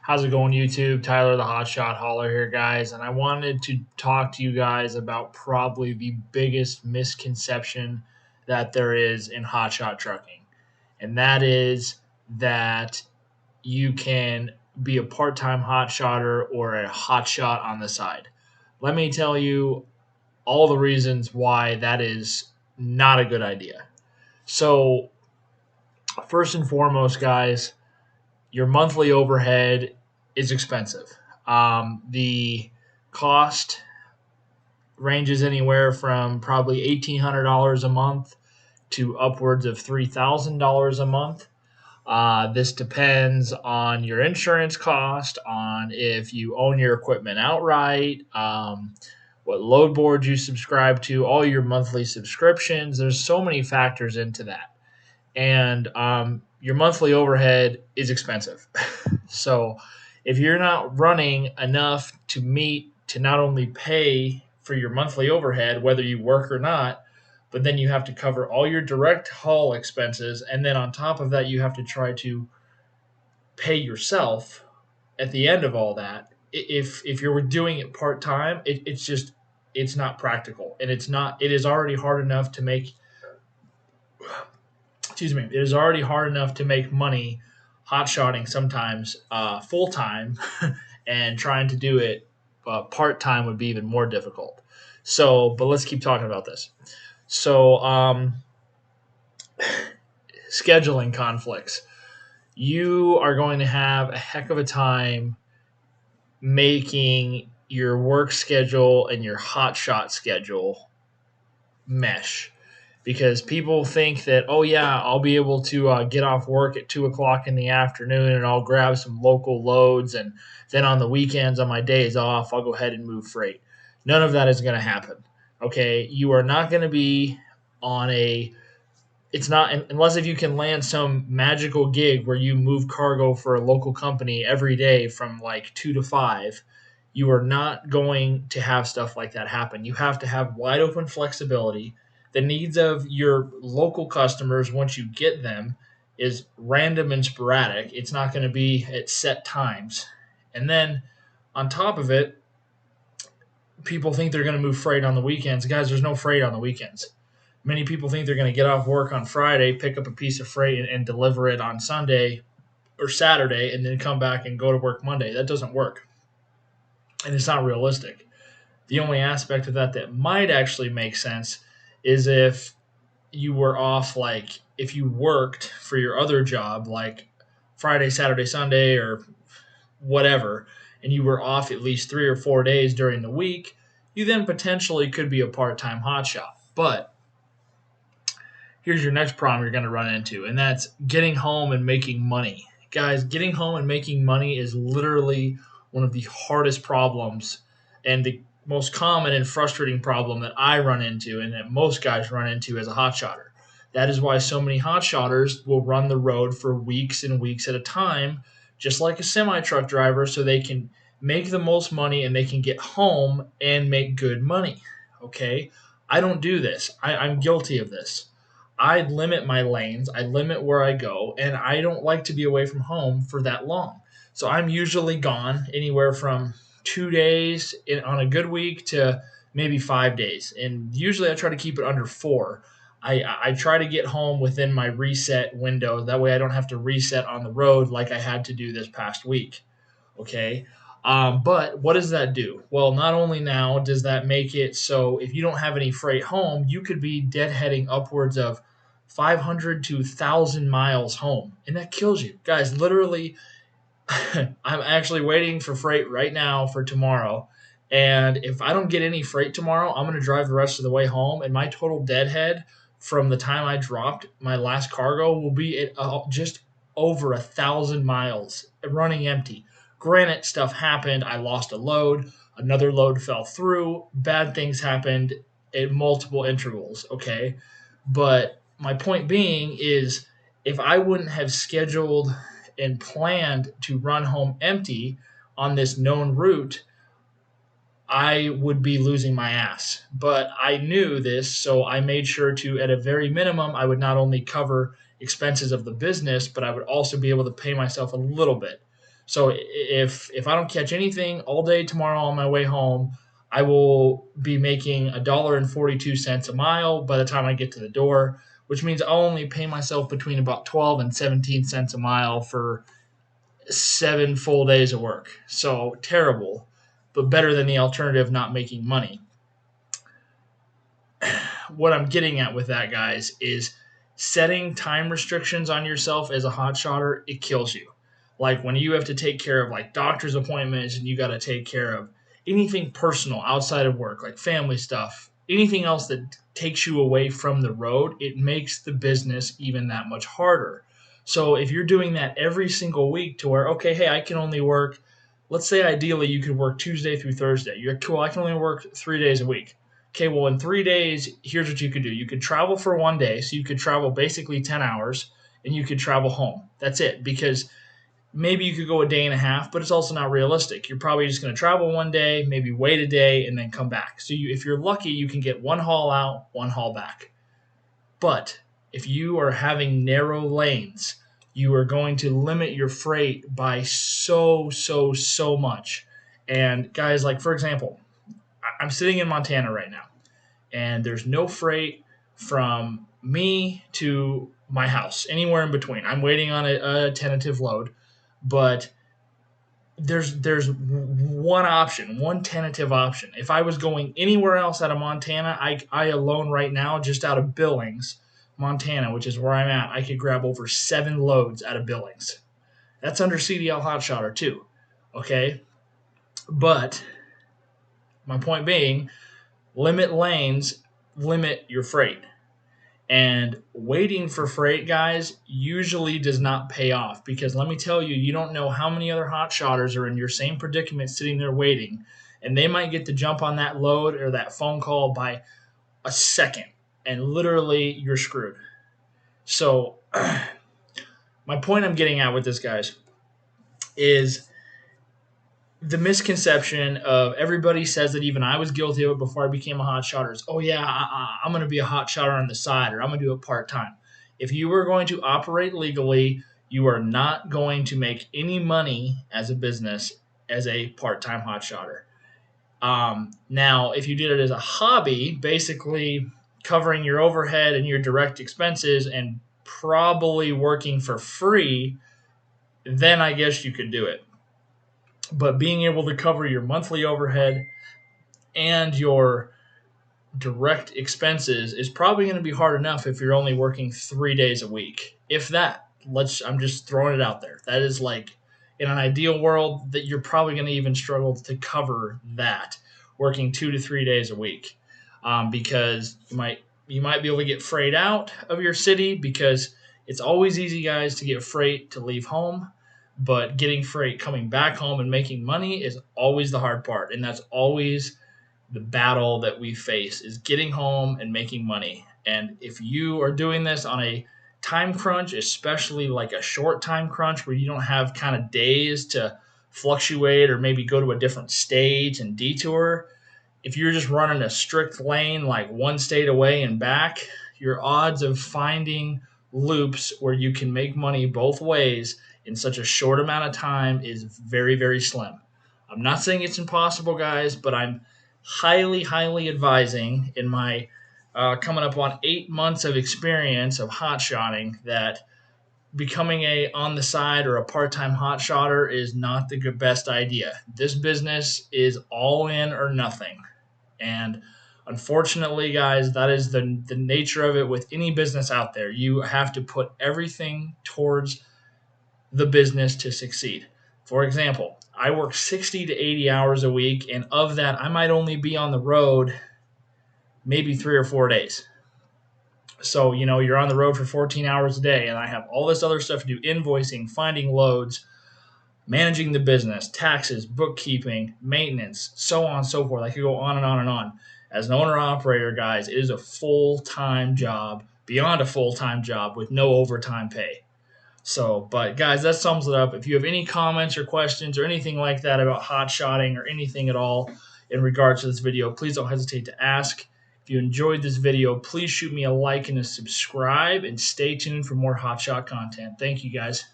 How's it going, YouTube? Tyler the Hotshot Hauler here, guys, and I wanted to talk to you guys about probably the biggest misconception that there is in hotshot trucking, and that is that you can be a part-time hotshotter or a hotshot on the side. Let me tell you all the reasons why that is not a good idea. So, first and foremost, guys, your monthly overhead is expensive. The cost ranges anywhere from probably $1,800 a month to upwards of $3,000 a month. This depends on your insurance cost, on if you own your equipment outright, what load board you subscribe to, all your monthly subscriptions. There's so many factors into that. And your monthly overhead is expensive. So if you're not running enough to meet to not only pay for your monthly overhead, whether you work or not, but then you have to cover all your direct haul expenses, and then on top of that, you have to try to pay yourself at the end of all that. If you're doing it part time, it's not practical, and it is already hard enough to make it is already hard enough to make money hot shotting sometimes full time, and trying to do it part time would be even more difficult. So, but let's keep talking about this. So, scheduling conflicts. You are going to have a heck of a time making your work schedule and your hot shot schedule mesh, because people think that, oh yeah, I'll be able to get off work at 2 o'clock in the afternoon and I'll grab some local loads, and then on the weekends on my days off I'll go ahead and move freight. None of that is going to happen. Okay, you are not going to be on a it's not unless if you can land some magical gig where you move cargo for a local company every day from like 2 to 5. You are not going to have stuff like that happen. You have to have wide open flexibility. The needs of your local customers, once you get them, is random and sporadic. It's not going to be at set times. And then on top of it, people think they're going to move freight on the weekends. Guys, there's no freight on the weekends. Many people think they're going to get off work on Friday, pick up a piece of freight, and deliver it on Sunday or Saturday, and then come back and go to work Monday. That doesn't work, and it's not realistic. The only aspect of that that might actually make sense is if you were off, like if you worked for your other job, like Friday, Saturday, Sunday, or whatever, and you were off at least 3 or 4 days during the week, you then potentially could be a part-time hotshot. But here's your next problem you're going to run into, and that's getting home and making money. Guys, getting home and making money is literally one of the hardest problems and the most common and frustrating problem that I run into and that most guys run into as a hotshotter. That is why so many hotshotters will run the road for weeks and weeks at a time, just like a semi truck driver, so they can make the most money and they can get home and make good money. Okay? I don't do this. I'm guilty of this. I limit my lanes, I limit where I go, and I don't like to be away from home for that long. So I'm usually gone anywhere from 2 days on a good week to maybe 5 days. And usually I try to keep it under four. I try to get home within my reset window. That way I don't have to reset on the road like I had to do this past week. Okay. But what does that do? Well, not only now does that make it so if you don't have any freight home, you could be deadheading upwards of 500 to 1,000 miles home, and that kills you. Guys, literally, I'm actually waiting for freight right now for tomorrow. And if I don't get any freight tomorrow, I'm going to drive the rest of the way home, and my total deadhead from the time I dropped my last cargo will be at just over 1,000 miles running empty. Granted, stuff happened. I lost a load. Another load fell through. Bad things happened at multiple intervals. Okay. But my point being is if I wouldn't have scheduled and planned to run home empty on this known route, I would be losing my ass. But I knew this, so I made sure to, at a very minimum, I would not only cover expenses of the business, but I would also be able to pay myself a little bit. So if I don't catch anything all day tomorrow on my way home, I will be making $1.42 a mile by the time I get to the door, which means I'll only pay myself between about 12 and 17 cents a mile for 7 full days of work. So terrible, but better than the alternative, not making money. What I'm getting at with that, guys, is setting time restrictions on yourself as a hotshotter. It kills you. Like when you have to take care of like doctor's appointments and you got to take care of anything personal outside of work, like family stuff, anything else that takes you away from the road, it makes the business even that much harder. So if you're doing that every single week to where, okay, hey, I can only work, let's say ideally you could work Tuesday through Thursday. You're cool, I can only work 3 days a week. Okay, well, in 3 days, here's what you could do. You could travel for one day, so you could travel basically 10 hours, and you could travel home. That's it, because maybe you could go a day and a half, but it's also not realistic. You're probably just going to travel one day, maybe wait a day, and then come back. So if you're lucky, you can get one haul out, one haul back. But if you are having narrow lanes, you are going to limit your freight by so much. And guys, like for example, I'm sitting in Montana right now and there's no freight from me to my house, anywhere in between. I'm waiting on a tentative load, but there's one option, one tentative option. If I was going anywhere else out of Montana, I alone right now, just out of Billings, Montana, which is where I'm at, I could grab over 7 loads out of Billings. That's under CDL Hotshotter too, okay? But my point being, limit lanes, limit your freight. And waiting for freight, guys, usually does not pay off because let me tell you, you don't know how many other hotshotters are in your same predicament sitting there waiting, and they might get to jump on that load or that phone call by a second, and literally you're screwed. So, my point I'm getting at with this, guys, is the misconception of everybody says that even I was guilty of it before I became a hot shotter is, oh yeah, I'm going to be a hot shotter on the side or I'm going to do it part time. If you are going to operate legally, you are not going to make any money as a business as a part time hot shotter. Now, if you did it as a hobby, basically covering your overhead and your direct expenses and probably working for free, then I guess you could do it. But being able to cover your monthly overhead and your direct expenses is probably going to be hard enough if you're only working 3 days a week. If that, I'm just throwing it out there. That is like in an ideal world that you're probably going to even struggle to cover that working 2 to 3 days a week, because you might be able to get freight out of your city because it's always easy, guys, to get freight to leave home. But getting freight coming back home and making money is always the hard part. And that's always the battle that we face is getting home and making money. And if you are doing this on a time crunch, especially like a short time crunch where you don't have kind of days to fluctuate or maybe go to a different state and detour, if you're just running a strict lane like one state away and back, your odds of finding loops where you can make money both ways in such a short amount of time is very slim. I'm not saying it's impossible, guys, but I'm highly advising in my coming up on 8 months of experience of hot shotting that becoming a on the side or a part-time hot shotter is not the best idea. This business is all in or nothing. And unfortunately, guys, that is the nature of it with any business out there. You have to put everything towards the business to succeed. For example, I work 60 to 80 hours a week, and of that, I might only be on the road maybe 3 or 4 days. So, you're on the road for 14 hours a day, and I have all this other stuff to do: invoicing, finding loads, managing the business, taxes, bookkeeping, maintenance, so on and so forth. I could go on and on and on. As an owner operator, guys, it is a full-time job, beyond a full-time job with no overtime pay. So, but guys, that sums it up. If you have any comments or questions or anything like that about hot shotting or anything at all in regards to this video, please don't hesitate to ask. If you enjoyed this video, please shoot me a like and a subscribe and stay tuned for more hotshot content. Thank you, guys.